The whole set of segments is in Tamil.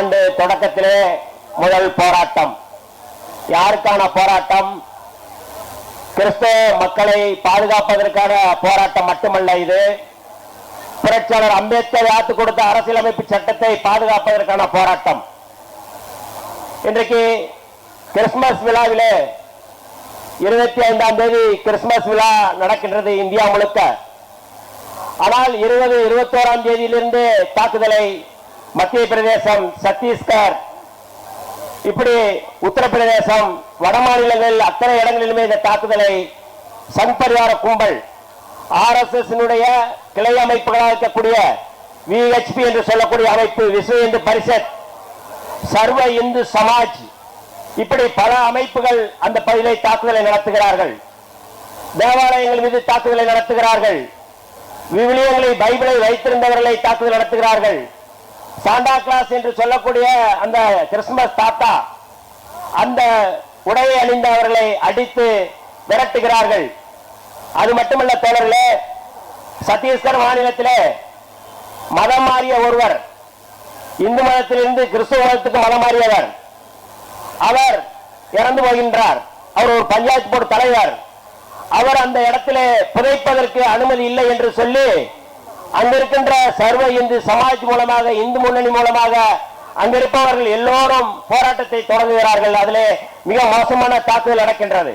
ஆண்டு தொடக்கத்திலே முதல் போராட்டம். யாருக்கான போராட்டம்? கிறிஸ்தவ மக்களை பாதுகாப்பதற்கான போராட்டம் மட்டுமல்ல. இது புரட்சியாளர் அம்பேத்கர் யாத்து கொடுத்த அரசியலமைப்பு சட்டத்தை பாதுகாப்பதற்கான போராட்டம். இன்றைக்கு கிறிஸ்துமஸ் விழாவிலே 25ஆம் தேதி கிறிஸ்துமஸ் விழா நடக்கின்றது இந்தியா முழுக்க. ஆனால் 20, 21ஆம் தேதியிலிருந்து தாக்குதலை மத்திய பிரதேசம், சத்தீஸ்கர், இப்படி உத்தரப்பிரதேசம், வட மாநிலங்கள் அத்தனை இடங்களிலுமே இந்த தாக்குதலை சங் பரிவார கும்பல், RSS கிளை அமைப்புகளாக இருக்கக்கூடிய VHP என்று சொல்லக்கூடிய அமைப்பு, விஸ்வ இந்து பரிஷத், சர்வ இந்து சமாஜ், இப்படி பல அமைப்புகள் அந்த பகுதியை தாக்குதலை நடத்துகிறார்கள். தேவாலயங்கள் மீது தாக்குதலை நடத்துகிறார்கள். விவிலியங்களை, பைபிளை வைத்திருந்தவர்களை தாக்குதல் நடத்துகிறார்கள். சாண்டா கிளாஸ் என்று சொல்லக்கூடிய அந்த கிறிஸ்துமஸ் தாத்தா, அந்த உடையை அணிந்தவர்களை அடித்து விரட்டுகிறார்கள். அது மட்டுமல்ல தோழர்களே, சத்தீஸ்கர் மாநிலத்திலே மதம் மாறிய ஒருவர், இந்து மதத்திலிருந்து கிறிஸ்துவ மதத்துக்கு மதம் மாறியவர், அவர் இறந்து போகின்றார். அவர் ஒரு பஞ்சாயத்து போர்டு தலைவர். அவர் அந்த இடத்திலே புதைப்பதற்கு அனுமதி இல்லை என்று சொல்லி அங்கிருக்கின்ற சர்வ இந்து சமாஜ் மூலமாக, இந்து முன்னணி மூலமாக அங்கிருப்பவர்கள் எல்லோரும் போராட்டத்தை தொடங்குகிறார்கள். அதிலே மிக மோசமான தாக்குதல் நடக்கின்றது.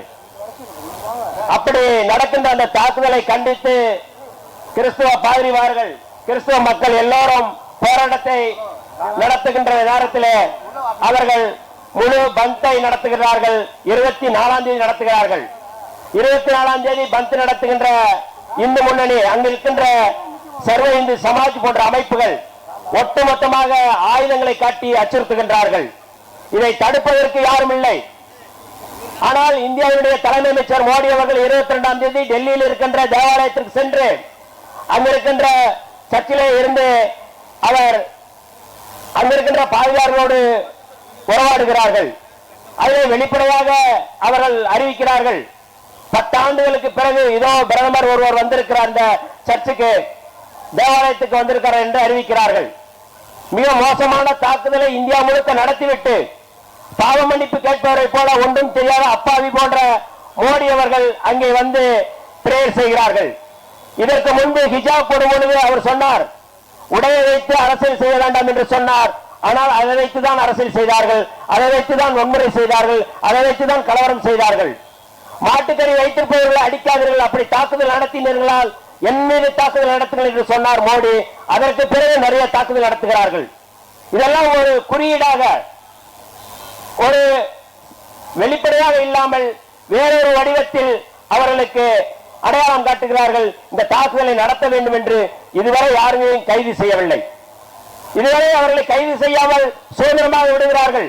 அப்படி நடக்கின்ற அந்த தாக்குதலை கண்டித்து கிறிஸ்துவ பாதிரிமார்கள், கிறிஸ்துவ மக்கள் எல்லோரும் போராட்டத்தை நடத்துகின்ற நேரத்தில் அவர்கள் முழு பந்தை நடத்துகிறார்கள். 24ஆம் தேதி நடத்துகிறார்கள். 24ஆம் தேதி பந்த் நடத்துகின்ற இந்து முன்னணி, அங்கிருக்கின்ற சர்வ இந்து சமாஜ் போன்ற அமைப்புகள் ஒட்டுமொத்தமாக ஆயுதங்களை காட்டி அச்சுறுத்துகின்றார்கள். இதை தடுப்பதற்கு யாரும் இல்லை. ஆனால் இந்தியாவுடைய தலைமை அமைச்சர் மோடி அவர்கள் 22ஆம் தேதி டெல்லியில் இருக்கின்ற தேவாலயத்திற்கு சென்று அங்கிருக்கின்ற சர்ச்சிலே இருந்து அவர் அங்கிருக்கின்ற பாதிரியார்களோடு உறவாடுகிறார்கள். அதிலே வெளிப்படையாக அவர்கள் அறிவிக்கிறார்கள், 10 ஆண்டுகளுக்கு பிறகு இதோ பிரதமர் ஒருவர் வந்திருக்கிறார், அந்த சர்ச்சுக்கு, தேவாலயத்துக்கு வந்திருக்கிறார் என்று அறிவிக்கிறார்கள். மிக மோசமான தாக்குதலை இந்தியா முழுக்க நடத்திவிட்டு பாவ மன்னிப்பு கேட்பவரை போல ஒன்றும் தெரியாத அப்பாவி போன்ற மோடி அவர்கள் அங்கே வந்து பிரேயர் செய்கிறார்கள். இதற்கு முன்பு ஹிஜாப் போடும் பொழுது அவர் சொன்னார், உடையை வைத்து அரசியல் செய்ய வேண்டாம் என்று சொன்னார். ஆனால் அதை வைத்துதான் அரசியல் செய்தார்கள், அதை வைத்துதான் வன்முறை செய்தார்கள், அதை வைத்துதான் கலவரம் செய்தார்கள். மாட்டுக்கறி வைத்திருப்பவர்களை அடிக்காதீர்கள், அப்படி தாக்குதல் நடத்தினீர்களால் என் மீது தாக்குதல் நடத்துங்கள் என்று சொன்னார் மோடி. அதற்கு பிறகு நிறைய தாக்குதல் நடத்துகிறார்கள். இதெல்லாம் ஒரு குறியீடாக, ஒரு வெளிப்படையாக இல்லாமல் வேறொரு வடிவத்தில் அவர்களுக்கு அடையாளம் காட்டுகிறார்கள். இந்த தாக்குதலை நடத்த வேண்டும் என்று இதுவரை யாருமே கைது செய்யவில்லை. இதுவரை அவர்களை கைது செய்யாமல் சுதந்திரமாக விடுகிறார்கள்.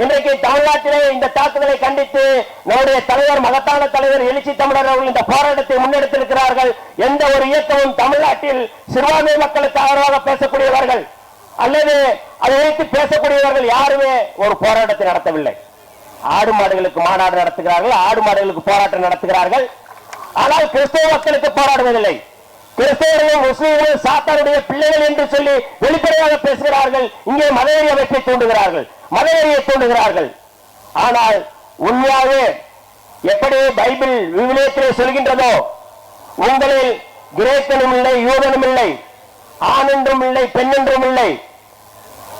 இன்றைக்கு தமிழ்நாட்டிலே இந்த தாக்குதலை கண்டித்து நம்முடைய தலைவர், மகத்தான தலைவர் எழுச்சி தமிழர் அவர்கள் இந்த போராட்டத்தை முன்னெடுத்திருக்கிறார்கள். எந்த ஒரு இயக்கமும் தமிழ்நாட்டில் சிறுபான்மை மக்களுக்கு ஆதரவாக பேசக்கூடியவர்கள் அல்லது அதை வைத்து பேசக்கூடியவர்கள் யாருமே ஒரு போராட்டத்தை நடத்தவில்லை. ஆடு மாடுகளுக்கு மாநாடு நடத்துகிறார்கள், ஆடு மாடுகளுக்கு போராட்டம் நடத்துகிறார்கள். ஆனால் கிறிஸ்தவ மக்களுக்கு போராடுவதில்லை. கிறிஸ்தவர்களும் முஸ்லீம்களும் சாத்தானுடைய பிள்ளைகள் என்று சொல்லி வெளிப்படையாக பேசுகிறார்கள். இங்கே மதவெறி அமைப்பை தூண்டுகிறார்கள், மதவெறியை தூண்டுகிறார்கள். ஆனால் உண்மையாகவே எப்படி பைபிள் விவிலியத்திலே சொல்கின்றதோ, உங்களில் கிரேக்கனும் இல்லை, யூதனும் இல்லை, ஆண் என்றும் இல்லை, பெண் என்றும் இல்லை,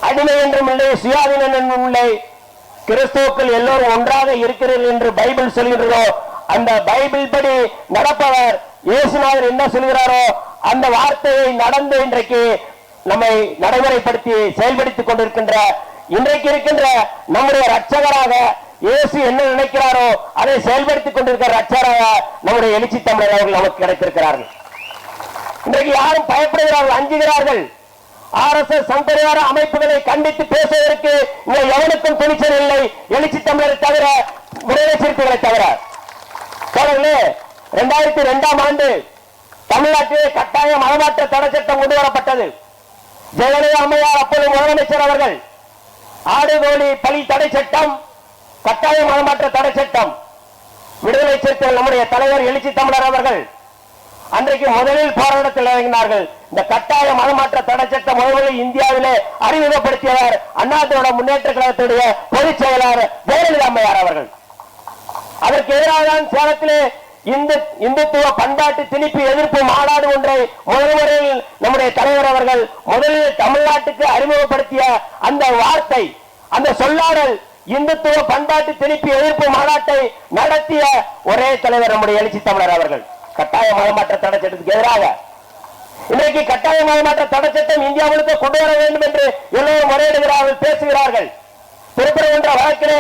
அடிமை என்றும் இல்லை, சுயாதீனன் என்றும் இல்லை, கிறிஸ்துவுக்குள் எல்லோரும் ஒன்றாக இருக்கிறீர்கள் என்று பைபிள் சொல்கின்றதோ, அந்த பைபிள் படி நடப்பவர் இயேசுநாதர் என்ன சொல்கிறாரோ அந்த வார்த்தையை நடந்து இன்றைக்கு நம்மை நடைமுறைப்படுத்தி செயல்படுத்திக் கொண்டிருக்கின்ற, இன்றைக்கு இருக்கின்ற நம்முடைய ரட்சகராக இயேசு என்ன நினைக்கிறாரோ அதை செயல்படுத்திக் கொண்டிருக்கிற ரட்சகராக நம்முடைய எழுச்சி தமிழர் அவர்கள் நமக்கு கிடைத்திருக்கிறார்கள். இன்றைக்கு யாரும் பயப்படுகிறார்கள், அஞ்சுகிறார்கள். RSS சங்கரியார அமைப்புகளை கண்டித்து பேசுவதற்கு இங்கே எவனுக்கும் துணிச்சல் இல்லை, எழுச்சி தமிழரை தவிர, விடுதலை சிறுத்தைகளை தவிர. தோழர்களே, 2002ஆம் ஆண்டு தமிழ்நாட்டிலே கட்டாய மதமாற்ற தடை சட்டம் கொண்டு வரப்பட்டது. ஜெயலலிதா அம்மையார் அப்போது முதலமைச்சர் அவர்கள் ஆடு கோழி பலி தடை சட்டம், கட்டாய மதமாற்ற தடை சட்டம், விடுதலை சிறுத்தைகள் நம்முடைய தலைவர் எழுச்சி தமிழர் அவர்கள் அன்றைக்கு முதலில் போராட்டத்தில் இறங்கினார்கள். இந்த கட்டாய மதமாற்ற தடை சட்டம் முதலில் இந்தியாவிலே அறிமுகப்படுத்தியவர் அண்ணா திராவிட முன்னேற்ற கழகத்துடைய பொதுச் செயலாளர் ஜெயலலிதா அம்மையார் அவர்கள். அதற்கு எதிராக தான் சேலத்திலே இந்துத்துவ பண்பாட்டு திணிப்பு எதிர்ப்பு மாநாடு ஒன்றை முதல்வரில் நம்முடைய தலைவர் அவர்கள் முதலில் தமிழ்நாட்டுக்கு அறிமுகப்படுத்திய அந்த வார்த்தை, அந்த சொல்லாடல், இந்துத்துவ பண்பாட்டு திணிப்பு எதிர்ப்பு மாநாட்டை நடத்திய ஒரே தலைவர் நம்முடைய எழுச்சி தமிழர் அவர்கள். கட்டாய மதமாற்ற தடை சட்டத்துக்கு எதிராக இன்றைக்கு கட்டாய மதமாற்ற தடை சட்டம் இந்தியா முழுக்க கொண்டு வர வேண்டும் என்று எல்லோரும் முறையிடுகிறார்கள், பேசுகிறார்கள். திருப்பரங்குன்ற வழக்கிலே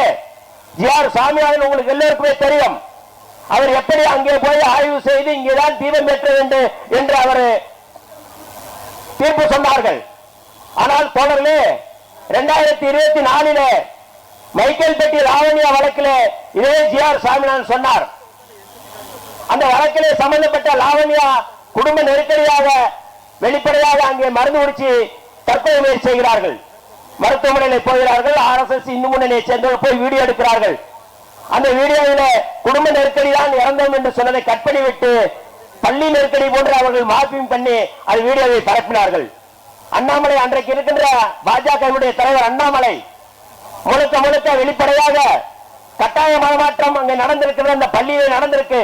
ஜி.ஆர். சாமிநாதன் உங்களுக்கு எல்லோருக்குமே தெரியும். அவர் எப்படி அங்கே போய் ஆய்வு செய்து இங்கேதான் தீபம் ஏற்ற வேண்டும் என்று அவர் தீர்ப்பு சொன்னார்கள். ஆனால் தோழர்களே, 2024 மைக்கேல்பட்டி லாவண்யா வழக்கிலே இதே ஜி.ஆர். சாமிநாதன் சொன்னார். அந்த வழக்கிலே சம்பந்தப்பட்ட லாவண்யா குடும்ப நெருக்கடியாக வெளிப்படையாக அங்கே மருந்து குடிச்சு தற்கொலை முயற்சி செய்கிறார்கள். மருத்துவமனையில் போகிறார்கள். RSS இந்து முன்னணியை சேர்ந்தவர்கள் போய் வீடியோ எடுக்கிறார்கள். அந்த வீடியோவில் குடும்ப நெருக்கடி தான் இறந்தோம் என்று சொன்னதை கட் பண்ணிவிட்டு பள்ளி நெருக்கடி போன்று அவர்கள் மார்பிங் பண்ணி அது வீடியோவை பரப்பினார்கள். அண்ணாமலை, அன்றைக்கு இருக்கின்ற பாஜகவுடைய தலைவர் அண்ணாமலை முழுக்க முழுக்க வெளிப்படையாக கட்டாய மதமாற்றம் அங்கே நடந்திருக்கிறது. அந்த பள்ளியில் நடந்திருக்கு.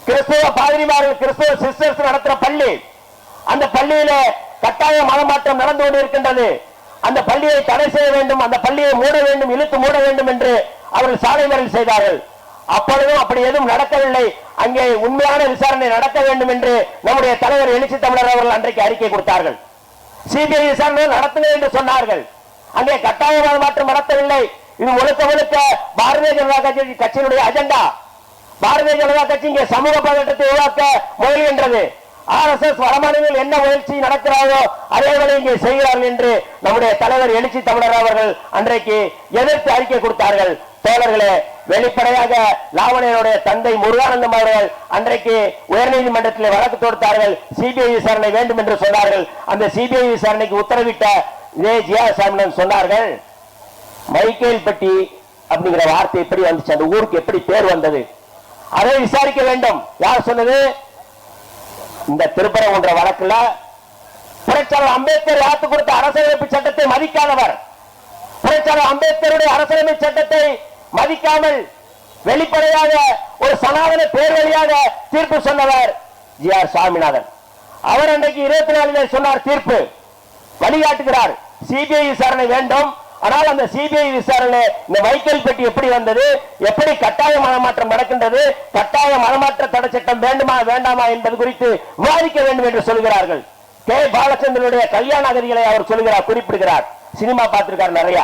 கிறிஸ்துவ பாதிரிமார்கள், கிறிஸ்துவ சிஸ்டர்ஸ் நடத்துற பள்ளி. அந்த பள்ளியில கட்டாய மதமாற்றம் நடந்து கொண்டிருக்கின்றது. அந்த பள்ளியை தடை செய்ய வேண்டும், அந்த பள்ளியை மூட வேண்டும், இழுத்து மூட வேண்டும் என்று அவர்கள் சாலை மறியல் செய்தார்கள். அப்பொழுதும் அப்படி எதுவும் நடக்கவில்லை. அங்கே உண்மையான விசாரணை நடக்க வேண்டும் என்று நம்முடைய தலைவர் எழுச்சி தமிழர் அவர்கள் அன்றைக்கு அறிக்கை கொடுத்தார்கள். சிபிஐ விசாரணை நடத்துங்கள் என்று சொன்னார்கள். அங்கே கட்டாய மதமாற்றம் நடத்தவில்லை. இது முழுக்க முழுக்க பாரதிய ஜனதா கட்சியினுடைய அஜெண்டா. பாரதிய ஜனதா கட்சி இங்கே சமூக பதட்டத்தை உருவாக்க முயல்கின்றது. RSS வடமாநிலங்கள் என்ன முயற்சி நடக்கிறாரோ அதே வேலை இங்கே செய்கிறார்கள் என்று நம்முடைய தலைவர் எழுச்சி தமிழர் அவர்கள் அன்றைக்கு எதிர்த்து அறிக்கை கொடுத்தார்கள். தோழர்களே, வெளிப்படையாக லாவணியனுடைய தந்தை முருகானந்தம் அவர்கள் அன்றைக்கு உயர்நீதிமன்றத்தில் வழக்கு தொடுத்தார்கள். சிபிஐ விசாரணை வேண்டும் என்று சொன்னார்கள். அந்த சிபிஐ விசாரணைக்கு உத்தரவிட்ட ஜி.ஆர். சாமிநாதன் சொன்னார்கள், மைக்கேல்பட்டி அப்படிங்கிற வார்த்தை எப்படி வந்துச்சு, அந்த ஊருக்கு எப்படி பேர் வந்தது, அதை விசாரிக்க வேண்டும். யார் சொன்னது? இந்த திருப்பரங்குன்ற வழக்குல புரட்சியாளர் அம்பேத்கர் யாத்து கொடுத்த அரசியலமைப்பு சட்டத்தை மதிக்காதவர், புரட்சியாளர் அம்பேத்கருடைய அரசியலமைப்பு சட்டத்தை மதிக்காமல் வெளிப்படையாக ஒரு சனாதன பேர்வழியாக தீர்ப்பு சொன்னவர் ஜி.ஆர். சாமிநாதன். அவர் அன்றைக்கு 24 சொன்னார், தீர்ப்பு வழிகாட்டுகிறார். சிபிஐ விசாரணை வேண்டும். ஆனால் அந்த சிபிஐ விசாரணை இந்த மைக்கேல்பட்டி எப்படி வந்தது, எப்படி கட்டாய மதமாற்றம் நடக்கின்றது, கட்டாய மதமாற்ற தடை சட்டம் வேண்டுமா வேண்டாமா என்பது குறித்து விவாதிக்க வேண்டும் என்று சொல்கிறார்கள். கே. பாலச்சந்திரனுடைய கல்யாண அகதிகளை அவர் சொல்கிறார், குறிப்பிடுகிறார். சினிமா பார்த்திருக்கார் நிறைய.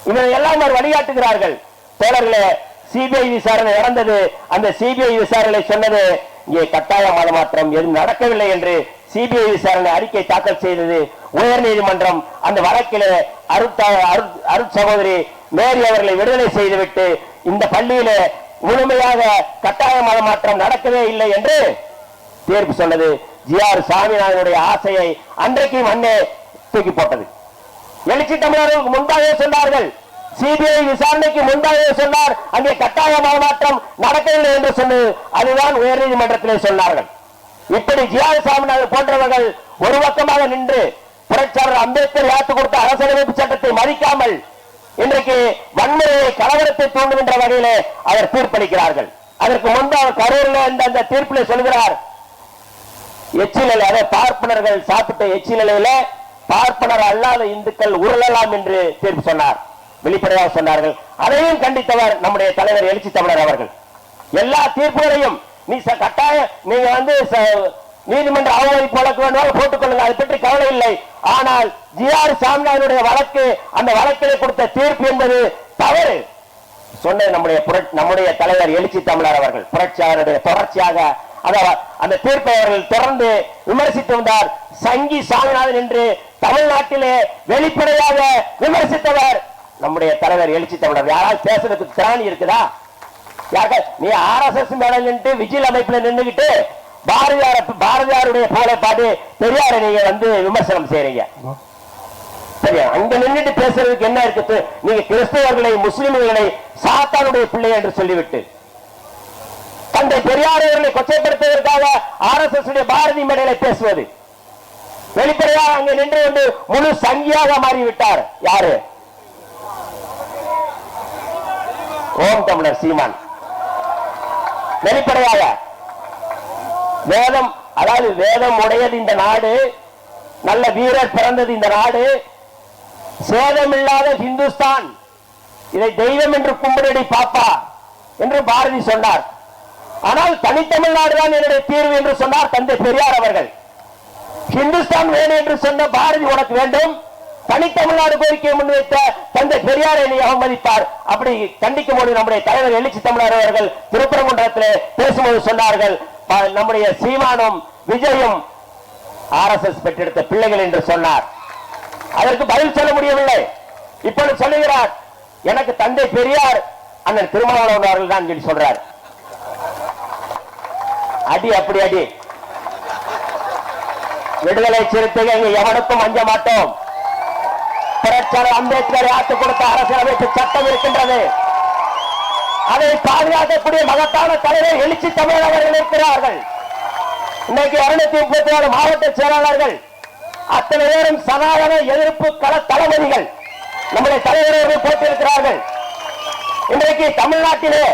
இவரை எல்லாம் அவர் வழிகாட்டுகிறார்கள். தோழர்களே, சிபிஐ விசாரணை நடந்தது. அந்த சிபிஐ விசாரணை சொன்னது இங்கே கட்டாய மதமாற்றம் எதுவும் நடக்கவில்லை என்று சிபிஐ விசாரணை அறிக்கை தாக்கல் செய்தது உயர்நீதிமன்றம். அந்த வழக்கிலே அருட் சகோதரி மேரி அவர்களை விடுதலை செய்துவிட்டு இந்த பள்ளியிலே முழுமையாக கட்டாய மதமாற்றம் நடக்கவே இல்லை என்று தீர்ப்பு சொன்னது. ஜி.ஆர். சாமிநாதனுடைய ஆசையை அன்றைக்கு மண்ணே தூக்கி போட்டது. எழுச்சி தமிழர்களுக்கு முன்பாக சொன்னார்கள், சிபிஐ விசாரணைக்கு முன்பாக சொன்னார் அங்கே கட்டாய மதமாற்றம் நடக்கவில்லை என்று சொன்னது. அதுதான் உயர்நீதிமன்றத்திலே சொன்னார்கள். இப்படி ஜி.ஆர். சாமிநாதன் போன்றவர்கள் ஒரு பக்கமாக நின்று புரட்சியாளர் அம்பேத்கர் யாத்து கொடுத்த அரசியலமைப்பு சட்டத்தை மதிக்காமல் இன்றைக்கு வன்முறையை கலவரத்தை தூண்டுகின்ற வகையிலே அவர் தீர்ப்பளிக்கிறார்கள். அதற்கு முன்பு அவர் கரூரில் அந்த தீர்ப்பில் சொல்கிறார், எச்சிலை, அதை பார்ப்பனர்கள் சாப்பிட்ட எச்சிலையில பார்ப்பனர் அல்லாத இந்துக்கள் உருளலாம் என்று தீர்ப்பு சொன்னார். வெளிப்படையாக சொன்னார்கள். அதையும் கண்டித்தவர் நம்முடைய தலைவர் எழுச்சி தமிழர் அவர்கள். எல்லா தீர்ப்புகளையும் நீ கட்டாய நீங்க நீதிமன்ற அவமதிப்பு வழக்கு வேண்டுமானால் போட்டுக் கொள்ளுங்க, அதை பற்றி கவலை இல்லை. ஆனால் ஜி.ஆர். சாமிநாதனுடைய வழக்கு, அந்த வழக்கிலே கொடுத்த தீர்ப்பு என்பது தவறு சொன்ன நம்முடைய தலைவர் எழுச்சி தமிழர் அவர்கள் புரட்சியாளருடைய தொடர்ச்சியாக அந்த தீர்ப்பை அவர்கள் தொடர்ந்து விமர்சித்து வந்தார். சங்கி சாமிநாதன் என்று தமிழ்நாட்டிலே வெளிப்படையாக விமர்சித்தவர் நம்முடைய தலைவர் எழுச்சி தமிழர். யாராவது பேசுறதுக்கு திராணி இருக்குதா? நீ RSS மேல நின்று விஜில் அமைப்புல நின்றுகிட்டு பாரதியாருடைய புகழை பாட்டு பெரியாரை நீங்க விமர்சனம் செய்றீங்க. சரியா? அங்க நின்றுட்டு பேசுறதுக்கு என்ன இருக்கு? நீங்க கிறிஸ்தவர்களை, முஸ்லிம்களை சாத்தானுடைய பிள்ளை என்று சொல்லிவிட்டு தந்தை பெரியார் அவர்களை கொச்சைப்படுத்துவதற்காக RSS பாரதி மேடையில பேசுவது. வெளிப்படையாக அங்கே நின்று கொண்டு முழு சங்கியாக மாறிவிட்டார். யாரு? ஓம் தமிழர் சீமான். வெளிப்படையாக வேதம், அதாவது வேதம் உடையது இந்த நாடு, நல்ல வீரர் பிறந்தது இந்த நாடு, சேதமில்லாத இந்துஸ்தான், இதை தெய்வம் என்று கும்பிடடி பாப்பா என்று பாரதி சொன்னார். ஆனால் தனித்தமிழ்நாடு தான் என்னுடைய தீர்வு என்று சொன்னார் தந்தை பெரியார் அவர்கள். இந்துஸ்தான் வேணும் என்று சொன்ன பாரதி உனக்கு வேண்டும், தனித்தமிழ்நாடு கோரிக்கையை முன்வைத்த தந்தை பெரியாரை நீ அவமதிப்பார். அப்படி கண்டிக்கும் போது நம்முடைய தலைவர் எழுச்சி தமிழர் அவர்கள் திருப்பரங்குன்றத்தில் பேசும்போது சொன்னார்கள், நம்முடைய சீமானும் விஜயும் RSS பெற்றெடுத்த பிள்ளைகள் என்று சொன்னார். அதற்கு பதில் சொல்ல முடியவில்லை. இப்பொழுது சொல்லுகிறார், எனக்கு தந்தை பெரியார் அண்ணன் திருமாவளவன் அவர்கள் தான் சொல்லி சொல்றார். அடி அப்படி அடி. விடுதலை சிறுத்தைகள் எவனுக்கும் அஞ்ச மாட்டோம். புரட்சியாளர் அம்பேத்கர் ஆற்றுக் கொடுத்த அரசியலமைப்பு சட்டம் இருக்கின்றது. அதை பாதுகாக்கக்கூடிய மகத்தான தலைவர் எழுச்சி தமிழர் அவர்கள் இருக்கிறார்கள். இன்னைக்கு 234 மாவட்ட செயலாளர்கள் அத்தனை பேரும் சனாதன எதிர்ப்பு கள தளபதிகள் நம்முடைய தலைவர்கள் போட்டிருக்கிறார்கள். இன்றைக்கு தமிழ்நாட்டிலே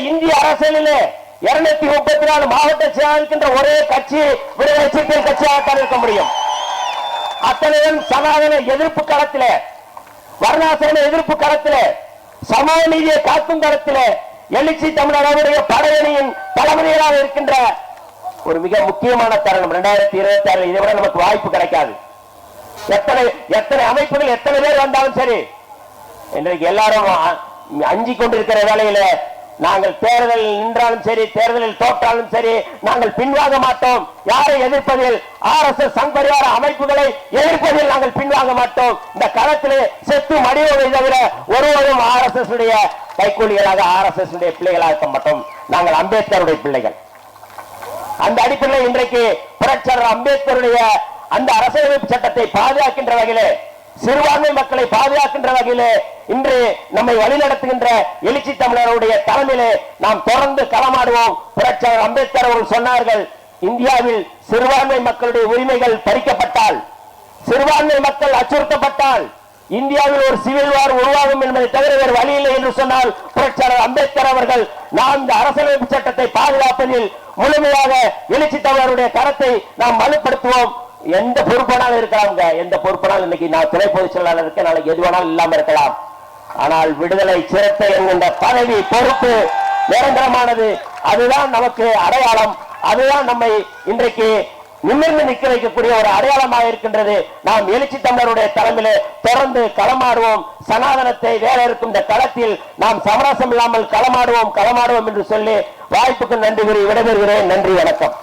இந்திய அரசியலிலே 234 மாவட்ட செயலாளர் இருக்கின்ற ஒரே கட்சி விடுதலை சிறுத்தைகள் கட்சியாகத்தான் இருக்க முடியும். அத்தனையும் சனாதன எதிர்ப்பு களத்திலே, வர்ணாசிரம எதிர்ப்பு களத்திலே, சமூக நீதியை காக்கும் களத்திலே எழுச்சி தமிழர்களுடைய படையணியின் தளபதிகளாக இருக்கின்ற ஒரு மிக முக்கியமான தருணம் 2026. இதை விட நமக்கு வாய்ப்பு கிடைக்காது. எத்தனை அமைப்புகள் எத்தனை பேர் வந்தாலும் சரி, இன்றைக்கு எல்லாரும் அஞ்சிக் கொண்டிருக்கிற வேளையில நாங்கள் தேர்தலில் நின்றாலும் சரி, தேர்தலில் தோற்றாலும் சரி, நாங்கள் பின்வாங்க மாட்டோம். யாரை எதிர்ப்பதில், RSS சங்பரிவார அமைப்புகளை எதிர்ப்பதில் நாங்கள் பின்வாங்க மாட்டோம். இந்த களத்திலே செத்து மடிவதை தவிர ஒருவரும் RSS உடைய கைக்கூலிகளாக, RSS உடைய பிள்ளைகளாக இருக்க மாட்டோம். நாங்கள் அம்பேத்கருடைய பிள்ளைகள். அந்த அடிப்படையில் இன்றைக்கு புரட்சியாளர் அம்பேத்கருடைய அந்த அரசியலமைப்பு சட்டத்தை பாதுகாக்கின்ற வகையிலே, சிறுபான்மை மக்களை பாதுகாக்கின்ற வகையிலே இன்று நம்மை வழிநடத்துகின்ற எழுச்சி தமிழருடைய தலைமையிலே நாம் தொடர்ந்து களமாடுவோம். புரட்சியாளர் அம்பேத்கர் அவர்கள் சொன்னார்கள், இந்தியாவில் சிறுபான்மை மக்களுடைய உரிமைகள் பறிக்கப்பட்டால், சிறுபான்மை மக்கள் அச்சுறுத்தப்பட்டால் இந்தியாவில் ஒரு சிவில் வார் உருவாகும் என்பதை தவிர வேறு வழி இல்லை என்று சொன்னால், புரட்சியாளர் அம்பேத்கர் அவர்கள் நாம் இந்த அரசியலமைப்பு சட்டத்தை பாதுகாப்பதில் முழுமையாக எழுச்சி தமிழருடைய கரத்தை நாம் வலுப்படுத்துவோம். எந்த பொறுப்பானாலும் இருக்கலாம், எந்த பொறுப்பானாலும் இன்னைக்கு நான் துணை பொதுச் செயலாளர் இருக்க, நாளைக்கு எது வேணாலும் இல்லாம இருக்கலாம். ஆனால் விடுதலை சிறுத்தை என்கின்ற பதவி பொறுப்பு நிரந்தரமானது. அதுதான் நமக்கு அடையாளம். அதுதான் நம்மை இன்றைக்கு நிமிர்ந்து நிற்க வைக்கக்கூடிய ஒரு அடையாளமாக இருக்கின்றது. நாம் எழுச்சி தமிழருடைய தலைமையிலே தொடர்ந்து களமாடுவோம். சனாதனத்தை வேற இருக்கும் இந்த களத்தில் நாம் சமரசம் இல்லாமல் களமாடுவோம் என்று சொல்லி வாய்ப்புக்கு நன்றி கூறி விடைபெறுகிறேன். நன்றி, வணக்கம்.